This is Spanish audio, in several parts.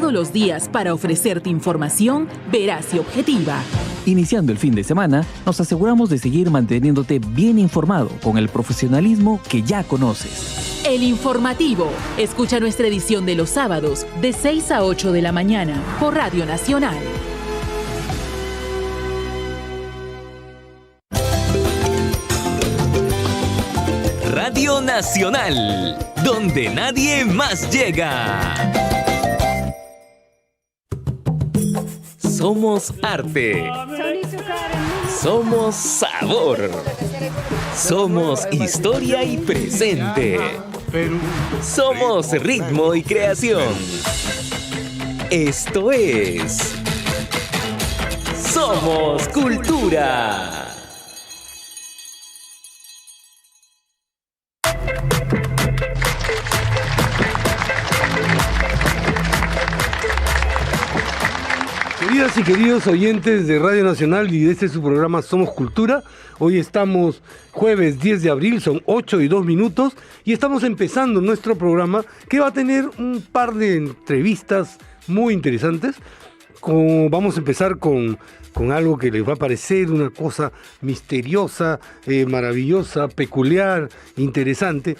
todos los días para ofrecerte información veraz y objetiva. Iniciando el fin de semana, nos aseguramos de seguir manteniéndote bien informado con el profesionalismo que ya conoces. El Informativo. Escucha nuestra edición de los sábados de 6 a 8 de la mañana por Radio Nacional. Radio Nacional, donde nadie más llega. Somos arte. Somos sabor. Somos historia y presente. Somos ritmo y creación. Esto es Somos Cultura. Queridas y queridos oyentes de Radio Nacional y de este su programa Somos Cultura, hoy estamos jueves 10 de abril, son 8:02 y estamos empezando nuestro programa que va a tener un par de entrevistas muy interesantes. Vamos a empezar con algo que les va a parecer una cosa misteriosa, maravillosa, peculiar, interesante,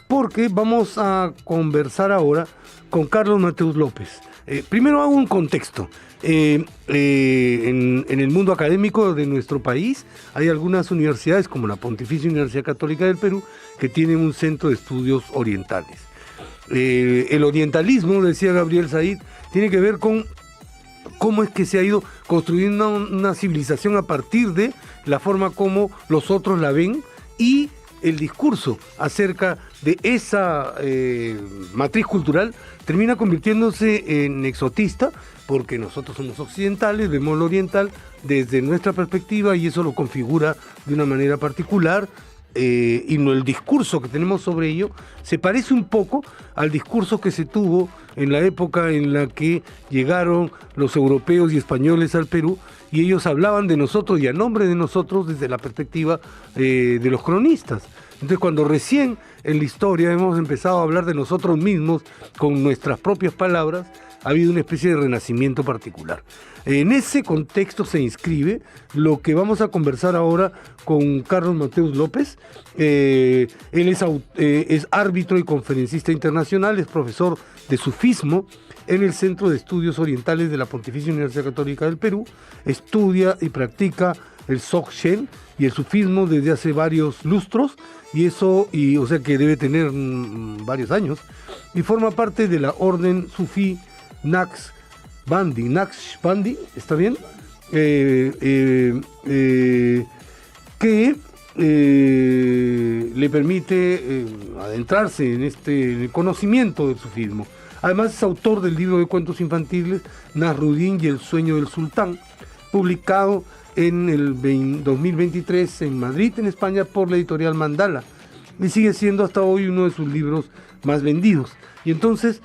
porque vamos a conversar ahora con Carlos Mateus López. Primero hago un contexto. En el mundo académico de nuestro país hay algunas universidades como la Pontificia Universidad Católica del Perú que tienen un centro de estudios orientales. El orientalismo, decía Gabriel Said, tiene que ver con cómo es que se ha ido construyendo una civilización a partir de la forma como los otros la ven y el discurso acerca de esa matriz cultural termina convirtiéndose en exotista, porque nosotros somos occidentales, vemos lo oriental desde nuestra perspectiva y eso lo configura de una manera particular, y el discurso que tenemos sobre ello se parece un poco al discurso que se tuvo en la época en la que llegaron los europeos y españoles al Perú y ellos hablaban de nosotros y a nombre de nosotros desde la perspectiva de los cronistas. Entonces, cuando recién en la historia hemos empezado a hablar de nosotros mismos con nuestras propias palabras, ha habido una especie de renacimiento particular. En ese contexto se inscribe lo que vamos a conversar ahora con Carlos Mateus López. Él es árbitro y conferencista internacional, es profesor de sufismo en el Centro de Estudios Orientales de la Pontificia Universidad Católica del Perú. Estudia y practica el Dzogchen y el sufismo desde hace varios lustros, o sea que debe tener varios años, y forma parte de la orden sufí Naqshbandi, ¿está bien? Que le permite adentrarse en el conocimiento del sufismo. Además es autor del libro de cuentos infantiles Nasruddin y el sueño del sultán, publicado en el 2023 en Madrid, en España, por la editorial Mandala, y sigue siendo hasta hoy uno de sus libros más vendidos. Y entonces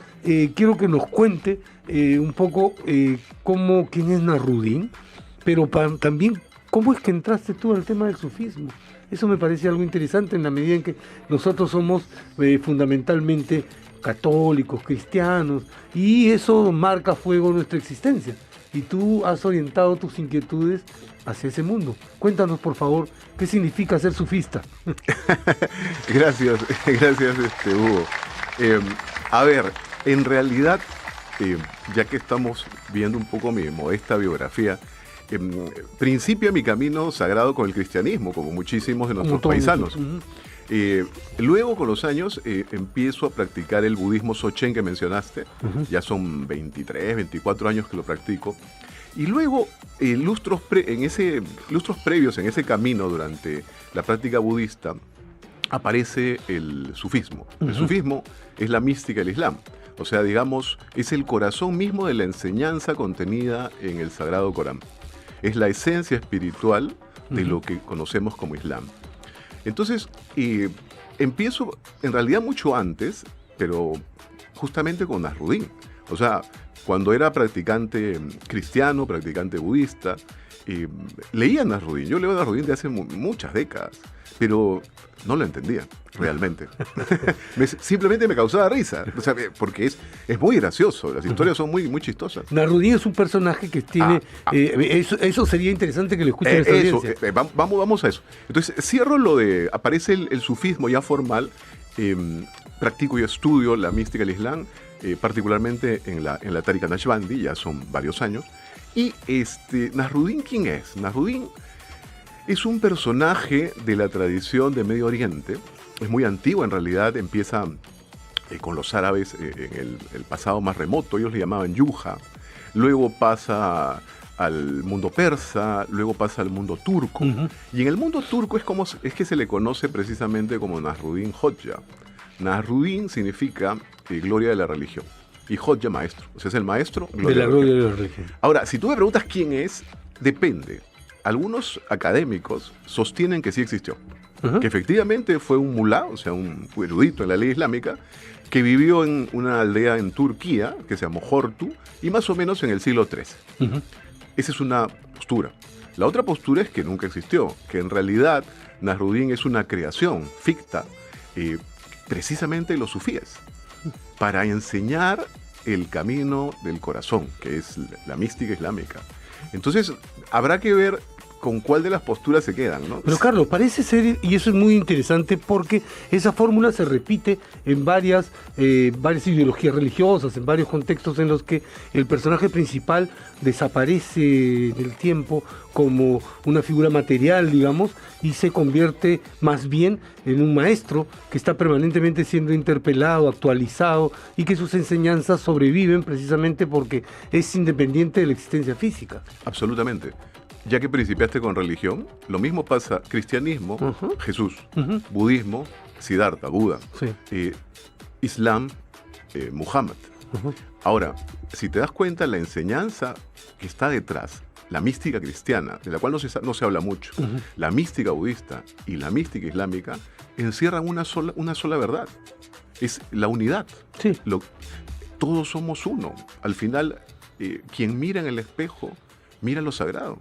quiero que nos cuente un poco quién es Nasruddin, pero también cómo es que entraste tú al tema del sufismo. Eso me parece algo interesante en la medida en que nosotros somos fundamentalmente católicos, cristianos, y eso marca fuego nuestra existencia. Y tú has orientado tus inquietudes hacia ese mundo. Cuéntanos, por favor, ¿qué significa ser sufista? Gracias, Hugo. A ver, en realidad, ya que estamos viendo un poco mi modesta biografía, principio mi camino sagrado con el cristianismo, como muchísimos de nuestros paisanos. Luego, con los años, empiezo a practicar el budismo Dzogchen que mencionaste. Ya son 23, 24 años que lo practico. Y luego, lustros previos en ese camino durante la práctica budista, aparece el sufismo. El sufismo es la mística del Islam. O sea, digamos, es el corazón mismo de la enseñanza contenida en el Sagrado Corán. Es la esencia espiritual de lo que conocemos como Islam. Entonces, empiezo en realidad mucho antes, pero justamente con Nasruddin. O sea, cuando era practicante cristiano, practicante budista, leía Nasruddin. Yo leo Nasruddin de hace muchas décadas, pero no lo entendía realmente. Simplemente me causaba risa, o sea, porque es muy gracioso, las historias son muy, muy chistosas. Nasruddin es un personaje que tiene... eso sería interesante que lo escuchen esta audiencia. Vamos a eso. Entonces, cierro lo de... Aparece el sufismo ya formal. Practico y estudio la mística del Islam, particularmente en la Tariqa Naqshbandi, ya son varios años. Y Nasruddin, ¿quién es? Nasruddin es un personaje de la tradición de Medio Oriente. Es muy antiguo, en realidad empieza con los árabes en el pasado más remoto. Ellos le llamaban Yuja. Luego pasa al mundo persa, luego pasa al mundo turco. Uh-huh. Y en el mundo turco es que se le conoce precisamente como Nasruddin Hoxha. Nasruddin significa gloria de la religión. Y Hoxha, maestro. O sea, es el maestro de la gloria de la religión. Ahora, si tú me preguntas quién es, depende. Algunos académicos sostienen que sí existió. Uh-huh. Que efectivamente fue un mulá, o sea, un erudito en la ley islámica, que vivió en una aldea en Turquía, que se llamó Hortu, y más o menos en el siglo III. Uh-huh. Esa es una postura. La otra postura es que nunca existió, que en realidad Nasruddin es una creación ficta, precisamente de los sufíes, para enseñar el camino del corazón, que es la mística islámica. Entonces, habrá que ver con cuál de las posturas se quedan, ¿no? Pero Carlos, parece ser, y eso es muy interesante, porque esa fórmula se repite en varias ideologías religiosas, en varios contextos en los que el personaje principal desaparece en el tiempo como una figura material, digamos, y se convierte más bien en un maestro que está permanentemente siendo interpelado, actualizado, y que sus enseñanzas sobreviven precisamente porque es independiente de la existencia física. Absolutamente. Ya que principiaste con religión, lo mismo pasa cristianismo, uh-huh. Jesús, uh-huh. Budismo, Siddhartha, Buda, sí. Islam, Muhammad. Uh-huh. Ahora, si te das cuenta, la enseñanza que está detrás, la mística cristiana, de la cual no se habla mucho, uh-huh. La mística budista y la mística islámica, encierran una sola verdad. Es la unidad. Sí. Todos somos uno. Al final, quien mira en el espejo, mira lo sagrado.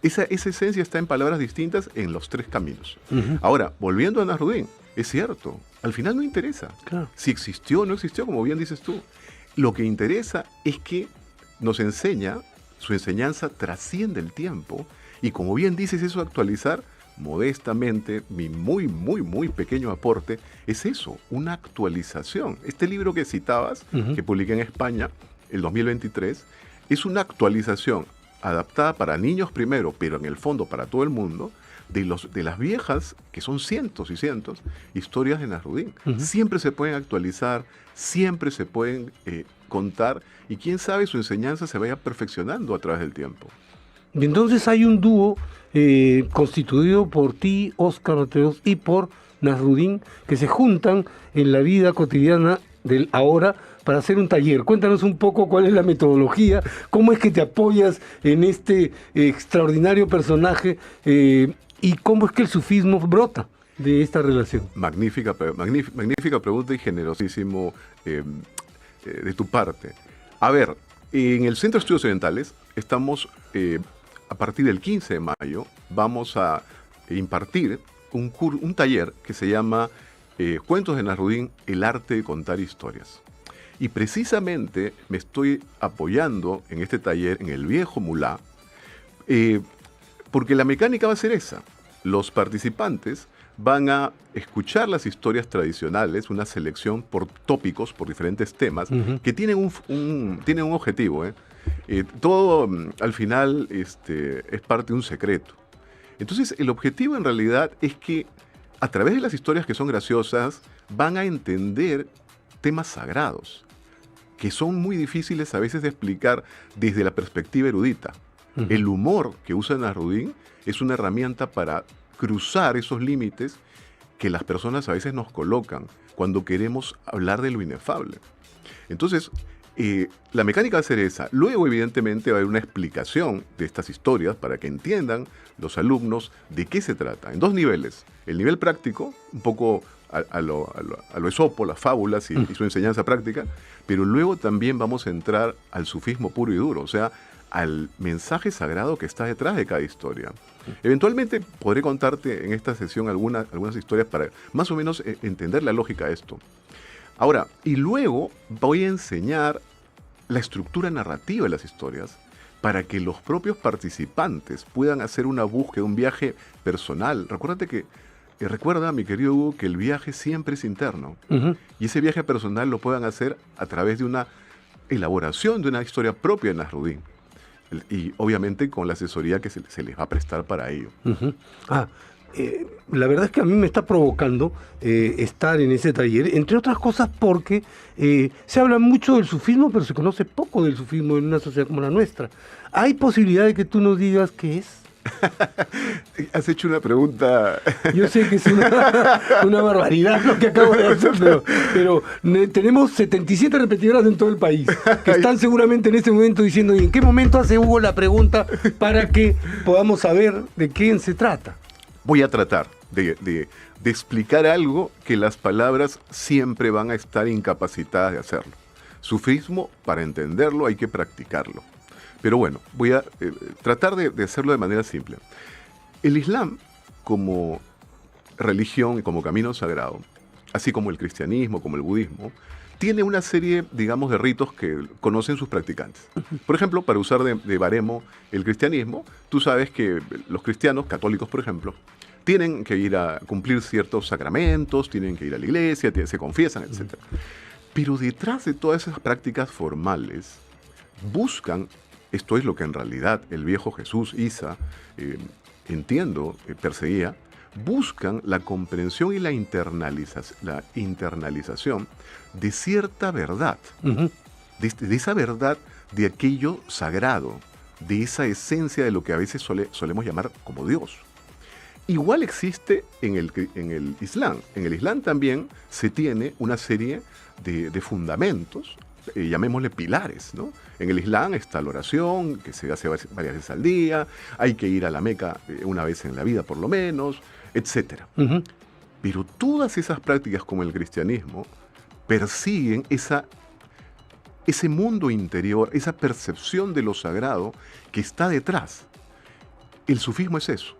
Esa esencia está en palabras distintas en los tres caminos. Uh-huh. Ahora, volviendo a Nasruddin, es cierto, al final no interesa. Claro. Si existió o no existió, como bien dices tú. Lo que interesa es que nos enseña, su enseñanza trasciende el tiempo, y como bien dices, eso actualizar, modestamente, mi muy, muy, muy pequeño aporte, es eso, una actualización. Este libro que citabas, uh-huh. que publiqué en España, el 2023, es una actualización adaptada para niños primero, pero en el fondo para todo el mundo, de las viejas, que son cientos y cientos, historias de Nasruddin. Uh-huh. Siempre se pueden actualizar, siempre se pueden contar, y quién sabe su enseñanza se vaya perfeccionando a través del tiempo. Y entonces hay un dúo constituido por ti, Óscar Mateos, y por Nasruddin, que se juntan en la vida cotidiana del ahora para hacer un taller. Cuéntanos un poco cuál es la metodología, cómo es que te apoyas en este extraordinario personaje y cómo es que el sufismo brota de esta relación. Magnífica pregunta y generosísimo de tu parte. A ver, en el Centro de Estudios Orientales estamos, a partir del 15 de mayo, vamos a impartir un taller que se llama Cuentos de Nasruddin, el arte de contar historias. Y precisamente me estoy apoyando en este taller, en el viejo mulá, porque la mecánica va a ser esa. Los participantes van a escuchar las historias tradicionales, una selección por tópicos, por diferentes temas, uh-huh. que tienen un objetivo. Todo al final es parte de un secreto. Entonces el objetivo en realidad es que a través de las historias que son graciosas van a entender temas sagrados, que son muy difíciles a veces de explicar desde la perspectiva erudita. Uh-huh. El humor que usa Nasruddin es una herramienta para cruzar esos límites que las personas a veces nos colocan cuando queremos hablar de lo inefable. Entonces, la mecánica va a ser esa. Luego, evidentemente, va a haber una explicación de estas historias para que entiendan los alumnos de qué se trata, en dos niveles. El nivel práctico, un poco a lo Esopo, las fábulas y su enseñanza práctica, pero luego también vamos a entrar al sufismo puro y duro, o sea, al mensaje sagrado que está detrás de cada historia. Eventualmente podré contarte en esta sesión algunas historias para más o menos entender la lógica de esto. Ahora, y luego voy a enseñar la estructura narrativa de las historias para que los propios participantes puedan hacer una búsqueda, un viaje personal. Recuerda, mi querido Hugo, que el viaje siempre es interno. Y ese viaje personal lo puedan hacer a través de una elaboración de una historia propia de Nasruddin. Y obviamente con la asesoría que se les va a prestar para ello. La verdad es que a mí me está provocando estar en ese taller, entre otras cosas porque se habla mucho del sufismo, pero se conoce poco del sufismo en una sociedad como la nuestra. ¿Hay posibilidad de que tú nos digas qué es? Has hecho una pregunta. Yo sé que es una barbaridad lo que acabo de hacer, pero tenemos 77 repetidoras en todo el país que están seguramente en este momento diciendo: ¿y en qué momento hace Hugo la pregunta para que podamos saber de quién se trata? Voy a tratar de explicar algo que las palabras siempre van a estar incapacitadas de hacerlo. Sufismo, para entenderlo, hay que practicarlo. Pero bueno, voy a tratar de hacerlo de manera simple. El Islam, como religión y como camino sagrado, así como el cristianismo, como el budismo, tiene una serie, digamos, de ritos que conocen sus practicantes. Por ejemplo, para usar de baremo el cristianismo, tú sabes que los cristianos, católicos por ejemplo, tienen que ir a cumplir ciertos sacramentos, tienen que ir a la iglesia, se confiesan, etc. Pero detrás de todas esas prácticas formales, buscan, esto es lo que en realidad el viejo Jesús, Isa, perseguía, buscan la comprensión y la internalización de cierta verdad, de esa verdad, de aquello sagrado, de esa esencia de lo que a veces solemos llamar como Dios. Igual existe en el Islam. En el Islam también se tiene una serie de fundamentos, llamémosle pilares, ¿no? En el Islam está la oración, que se hace varias veces al día, hay que ir a la Meca una vez en la vida por lo menos, etc. Pero todas esas prácticas como el cristianismo persiguen ese mundo interior, esa percepción de lo sagrado que está detrás. El sufismo es eso.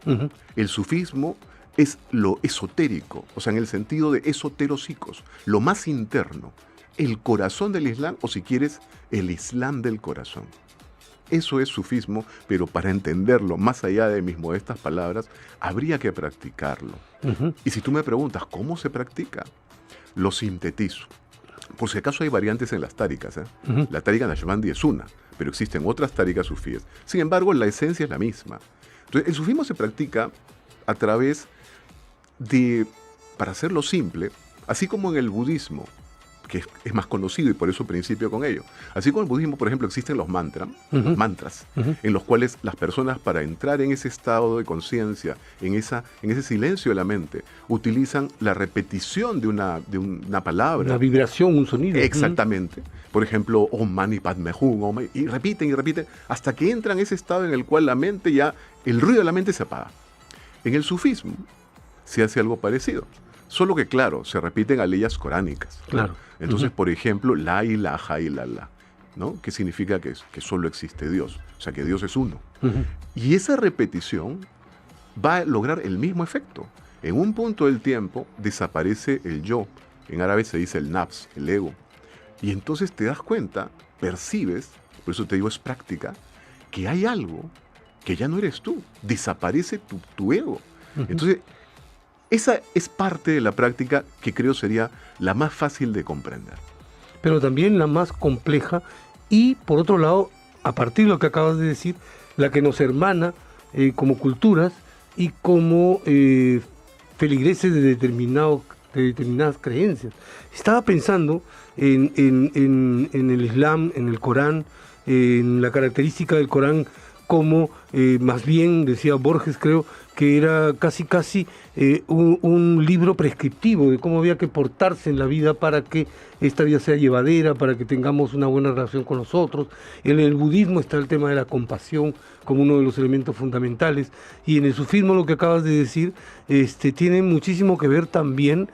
El sufismo es lo esotérico, o sea, en el sentido de esoteropsicos, lo más interno, el corazón del Islam, o si quieres, el Islam del corazón. Eso es sufismo, pero para entenderlo, más allá de mis modestas palabras, habría que practicarlo. Y si tú me preguntas, ¿cómo se practica? Lo sintetizo. Por si acaso hay variantes en las tarikas, La tarika Naqshbandi es una, pero existen otras tarikas sufíes. Sin embargo, la esencia es la misma. Entonces, el sufismo se practica a través de, para hacerlo simple, así como en el budismo, que es más conocido y por eso principio con ello. Así como en el budismo, por ejemplo, existen los mantras, en los cuales las personas, para entrar en ese estado de conciencia, en ese silencio de la mente, utilizan la repetición de una palabra. Una vibración, un sonido. Exactamente. Por ejemplo, Om Mani Padme Hum, y repiten, hasta que entran en ese estado en el cual la mente el ruido de la mente se apaga. En el sufismo se hace algo parecido. Solo que, claro, se repiten aleyas coránicas. Claro. Entonces, por ejemplo, la ilaha illallah, ¿no? Que significa que solo existe Dios, o sea, que Dios es uno. Y esa repetición va a lograr el mismo efecto. En un punto del tiempo desaparece el yo. En árabe se dice el nafs, el ego. Y entonces te das cuenta, percibes, por eso te digo, es práctica, que hay algo que ya no eres tú. Desaparece tu ego. Entonces, esa es parte de la práctica que creo sería la más fácil de comprender. Pero también la más compleja y, por otro lado, a partir de lo que acabas de decir, la que nos hermana como culturas y como feligreses de determinadas creencias. Estaba pensando en el Islam, en el Corán, en la característica del Corán como, más bien, decía Borges, creo, que era casi un libro prescriptivo de cómo había que portarse en la vida para que esta vida sea llevadera, para que tengamos una buena relación con los otros. En el budismo está el tema de la compasión como uno de los elementos fundamentales, y en el sufismo, lo que acabas de decir, tiene muchísimo que ver también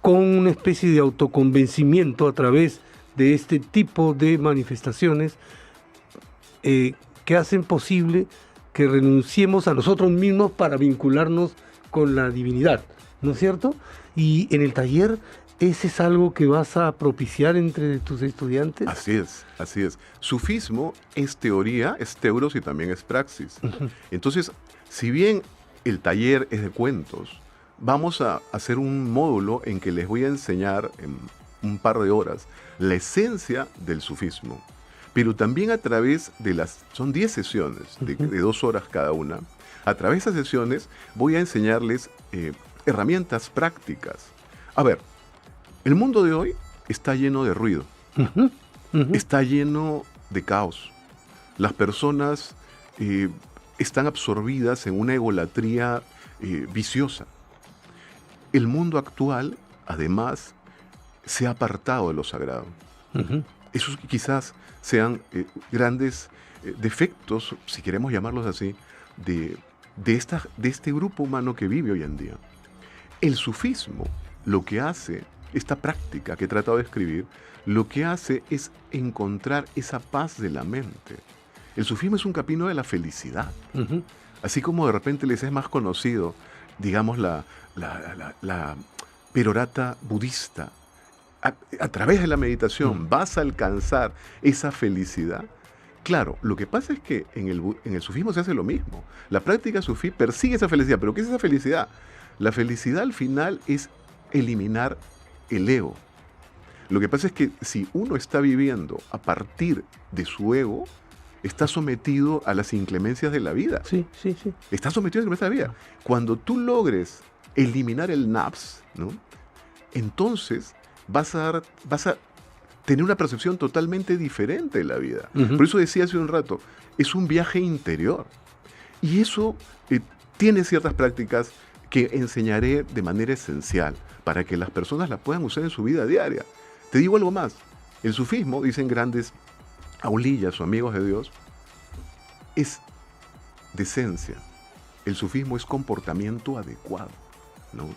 con una especie de autoconvencimiento a través de este tipo de manifestaciones que hacen posible que renunciemos a nosotros mismos para vincularnos con la divinidad, ¿no es cierto? Y en el taller, ¿ese es algo que vas a propiciar entre tus estudiantes? Así es, así es. Sufismo es teoría, es teuros y también es praxis. Entonces, si bien el taller es de cuentos, vamos a hacer un módulo en que les voy a enseñar en un par de horas la esencia del sufismo, pero también a través de son 10 sesiones de 2 horas cada una. A través de esas sesiones voy a enseñarles herramientas prácticas. A ver, el mundo de hoy está lleno de ruido, está lleno de caos. Las personas están absorbidas en una egolatría viciosa. El mundo actual, además, se ha apartado de lo sagrado. Esos quizás sean grandes defectos, si queremos llamarlos así, de este grupo humano que vive hoy en día. El sufismo, lo que hace, esta práctica que he tratado de escribir, lo que hace es encontrar esa paz de la mente. El sufismo es un camino de la felicidad. Así como de repente les es más conocido, digamos, la perorata budista. A través de la meditación vas a alcanzar esa felicidad. Claro, lo que pasa es que en el sufismo se hace lo mismo. La práctica sufí persigue esa felicidad. ¿Pero qué es esa felicidad? La felicidad al final es eliminar el ego. Lo que pasa es que si uno está viviendo a partir de su ego, está sometido a las inclemencias de la vida. Sí. Está sometido a las inclemencias de la vida. Cuando tú logres eliminar el nafs, ¿no? Entonces vas a tener una percepción totalmente diferente de la vida. Por eso decía hace un rato, es un viaje interior. Y eso tiene ciertas prácticas que enseñaré de manera esencial para que las personas las puedan usar en su vida diaria. Te digo algo más. El sufismo, dicen grandes aulillas o amigos de Dios, es decencia. El sufismo es comportamiento adecuado, ¿no?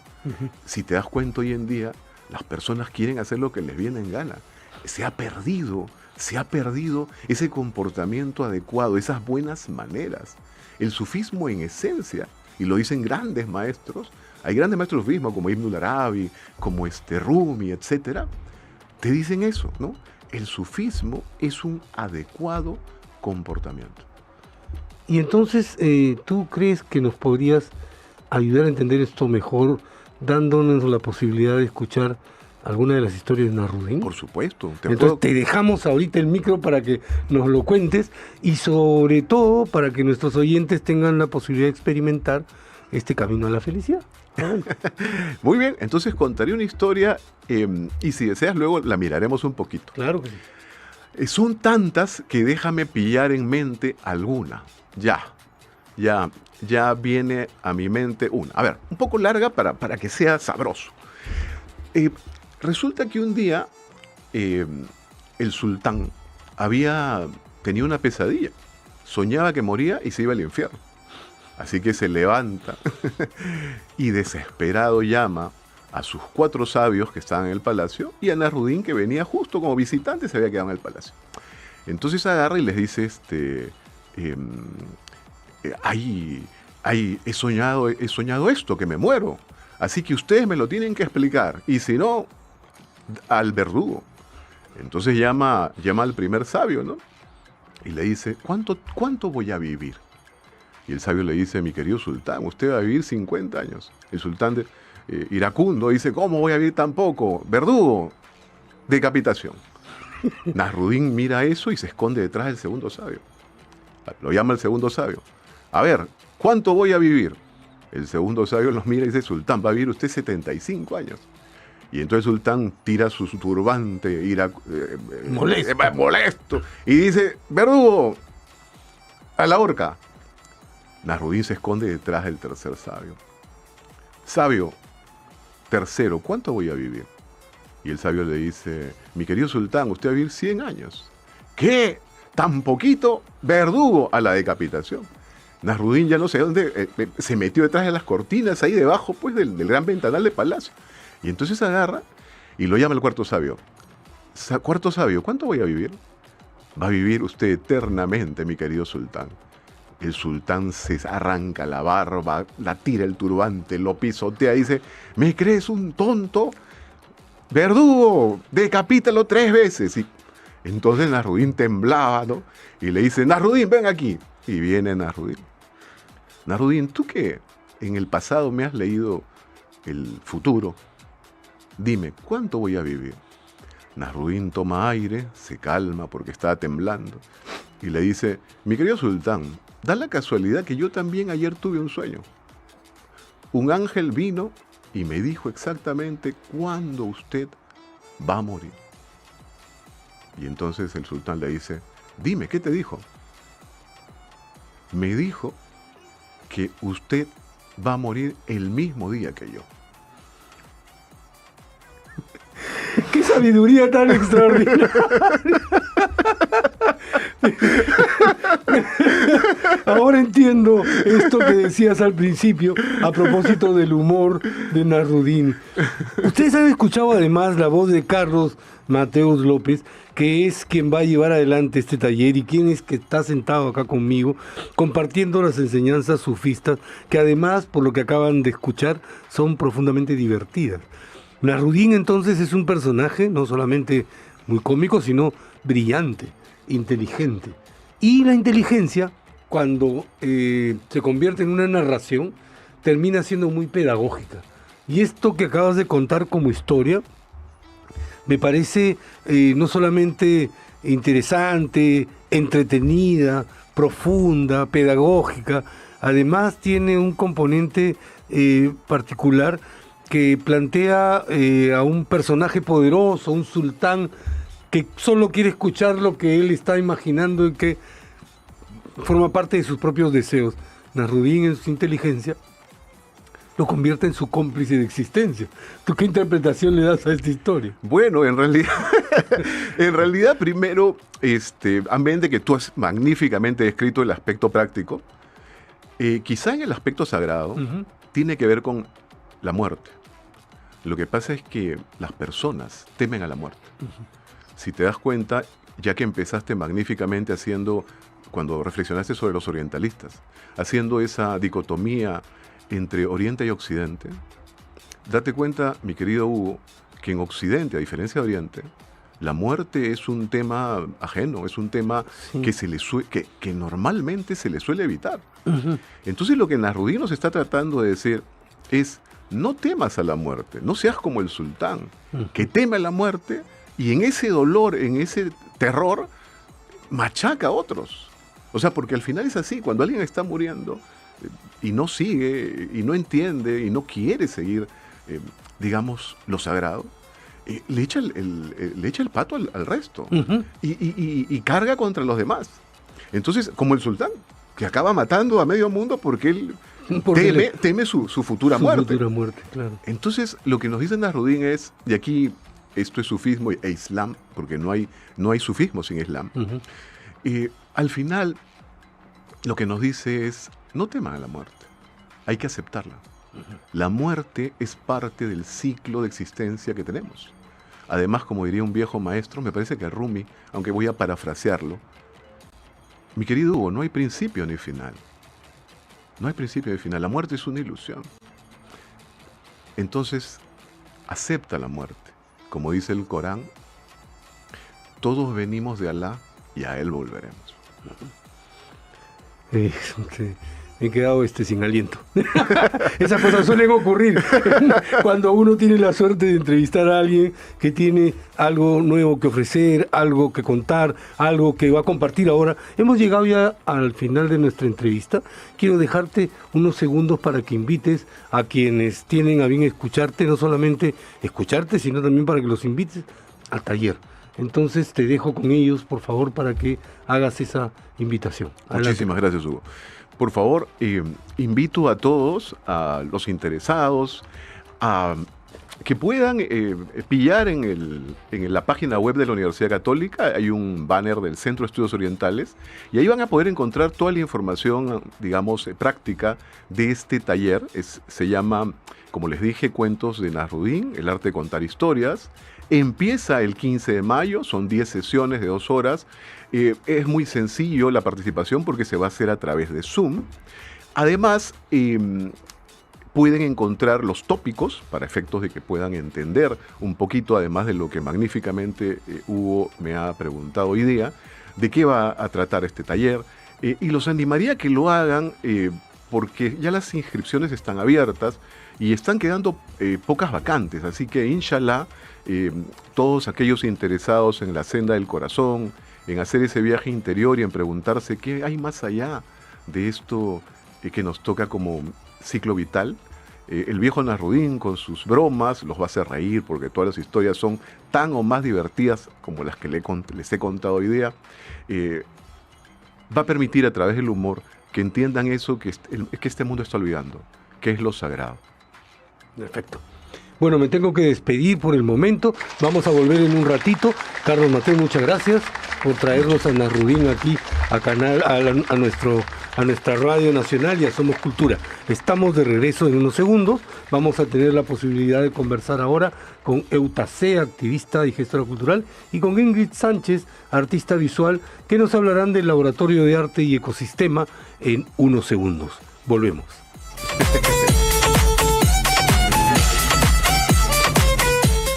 Si te das cuenta hoy en día, las personas quieren hacer lo que les viene en gana. Se ha perdido ese comportamiento adecuado, esas buenas maneras. El sufismo en esencia, y lo dicen grandes maestros, hay grandes maestros del sufismo como Ibn al-Arabi, como Rumi, etc., te dicen eso, ¿no? El sufismo es un adecuado comportamiento. Y entonces, ¿tú crees que nos podrías ayudar a entender esto mejor, dándonos la posibilidad de escuchar alguna de las historias de Nasruddin? Por supuesto. Entonces te dejamos ahorita el micro para que nos lo cuentes y sobre todo para que nuestros oyentes tengan la posibilidad de experimentar este camino a la felicidad. Muy bien, entonces contaré una historia y si deseas luego la miraremos un poquito. Claro que sí. Son tantas que déjame pillar en mente alguna. Ya viene a mi mente una. A ver, un poco larga para que sea sabroso. Resulta que un día el sultán tenía una pesadilla. Soñaba que moría y se iba al infierno. Así que se levanta y desesperado llama a sus 4 sabios que estaban en el palacio y a Nasruddin, que venía justo como visitante, se había quedado en el palacio. Entonces agarra y les dice, he soñado esto, que me muero. Así que ustedes me lo tienen que explicar. Y si no, al verdugo. Entonces llama al primer sabio, ¿no? Y le dice, ¿cuánto voy a vivir? Y el sabio le dice, mi querido sultán, usted va a vivir 50 años. El sultán iracundo dice, ¿cómo voy a vivir tan poco? Verdugo, decapitación. Nasruddin mira eso y se esconde detrás del segundo sabio. Lo llama el segundo sabio. A ver, ¿cuánto voy a vivir? El segundo sabio los mira y dice, sultán, va a vivir usted 75 años. Y entonces el sultán tira su turbante molesto y dice, verdugo, a la horca. Nasruddin se esconde detrás del tercer sabio. Sabio, tercero, ¿cuánto voy a vivir? Y el sabio le dice, mi querido sultán, usted va a vivir 100 años. ¿Qué? ¿Tan poquito? Verdugo, a la decapitación. Nasruddin ya no sé dónde, se metió detrás de las cortinas, ahí debajo pues del gran ventanal del palacio. Y entonces agarra y lo llama el cuarto sabio. Cuarto sabio, ¿cuánto voy a vivir? Va a vivir usted eternamente, mi querido sultán. El sultán se arranca la barba, la tira el turbante, lo pisotea y dice, ¿me crees un tonto? Verdugo, decapítalo 3 veces. Y entonces Nasrudín temblaba, ¿no? Y le dice, Nasrudín, ven aquí. Y viene Nasrudín. Nasrudín, tú que en el pasado me has leído el futuro, dime, ¿cuánto voy a vivir? Nasrudín toma aire, se calma porque estaba temblando y le dice, mi querido sultán, da la casualidad que yo también ayer tuve un sueño. Un ángel vino y me dijo exactamente cuándo usted va a morir. Y entonces el sultán le dice, dime, ¿qué te dijo? Me dijo que usted va a morir el mismo día que yo. ¡Qué sabiduría tan extraordinaria! Ahora entiendo esto que decías al principio a propósito del humor de Nasrudín. Ustedes han escuchado además la voz de Carlos Mateus López, que es quien va a llevar adelante este taller y quien es que está sentado acá conmigo compartiendo las enseñanzas sufistas, que además, por lo que acaban de escuchar, son profundamente divertidas. Nasrudín entonces es un personaje no solamente muy cómico, sino brillante, inteligente. Y la inteligencia, cuando se convierte en una narración, termina siendo muy pedagógica. Y esto que acabas de contar como historia, me parece no solamente interesante, entretenida, profunda, pedagógica, además tiene un componente particular que plantea a un personaje poderoso, un sultán que solo quiere escuchar lo que él está imaginando y que forma parte de sus propios deseos. Nasrudín, en su inteligencia, lo convierte en su cómplice de existencia. ¿Tú qué interpretación le das a esta historia? Bueno, en realidad primero, amén de que tú has magníficamente descrito el aspecto práctico, quizá en el aspecto sagrado tiene que ver con la muerte. Lo que pasa es que las personas temen a la muerte. Si te das cuenta, ya que empezaste magníficamente cuando reflexionaste sobre los orientalistas, haciendo esa dicotomía entre Oriente y Occidente, date cuenta, mi querido Hugo, que en Occidente, a diferencia de Oriente, la muerte es un tema ajeno, es un tema que normalmente se le suele evitar. Entonces lo que Nasrudín nos está tratando de decir es, no temas a la muerte, no seas como el sultán, que teme a la muerte y en ese dolor, en ese terror, machaca a otros. O sea, porque al final es así, cuando alguien está muriendo y no sigue, y no entiende, y no quiere seguir, digamos, lo sagrado, le echa el pato al resto y carga contra los demás. Entonces, como el sultán, que acaba matando a medio mundo porque él teme su futura muerte. Futura muerte, claro. Entonces, lo que nos dice Nasrudín es, y aquí esto es sufismo e islam, porque no hay sufismo sin islam. Al final, lo que nos dice es, no teman a la muerte, hay que aceptarla. La muerte es parte del ciclo de existencia que tenemos. Además, como diría un viejo maestro, me parece que Rumi, aunque voy a parafrasearlo, mi querido Hugo, no hay principio ni final. No hay principio ni final. La muerte es una ilusión. Entonces, acepta la muerte. Como dice el Corán, todos venimos de Alá y a Él volveremos. Me he quedado sin aliento. Esas cosas suelen ocurrir cuando uno tiene la suerte de entrevistar a alguien que tiene algo nuevo que ofrecer, algo que contar, algo que va a compartir ahora. Hemos llegado ya al final de nuestra entrevista. Quiero dejarte unos segundos para que invites a quienes tienen a bien escucharte, no solamente escucharte, sino también para que los invites al taller. Entonces te dejo con ellos, por favor, para que hagas esa invitación. Adelante. Muchísimas gracias, Hugo. Por favor, invito a todos, a los interesados, a que puedan pillar en la página web de la Universidad Católica. Hay un banner del Centro de Estudios Orientales y ahí van a poder encontrar toda la información, digamos, práctica de este taller. Se llama, como les dije, Cuentos de Nasruddin, el arte de contar historias. Empieza el 15 de mayo, son 10 sesiones de 2 horas. Es muy sencillo la participación porque se va a hacer a través de Zoom. Además, pueden encontrar los tópicos para efectos de que puedan entender un poquito, además de lo que magníficamente Hugo me ha preguntado hoy día, de qué va a tratar este taller. Y los animaría a que lo hagan porque ya las inscripciones están abiertas y están quedando pocas vacantes. Así que, inshallah, todos aquellos interesados en la senda del corazón, en hacer ese viaje interior y en preguntarse qué hay más allá de esto que nos toca como ciclo vital. El viejo Nasruddin con sus bromas los va a hacer reír porque todas las historias son tan o más divertidas como las que les he contado hoy día. Va a permitir a través del humor que entiendan eso que este mundo está olvidando, que es lo sagrado. Perfecto. Bueno, me tengo que despedir por el momento. Vamos a volver en un ratito. Carlos Mateo, muchas gracias por traernos a Nasruddin aquí a nuestra Radio Nacional y a Somos Cultura. Estamos de regreso en unos segundos. Vamos a tener la posibilidad de conversar ahora con Eutacé, activista y gestora cultural, y con Ingrid Sánchez, artista visual, que nos hablarán del Laboratorio de Arte y Ecosistema en unos segundos. Volvemos.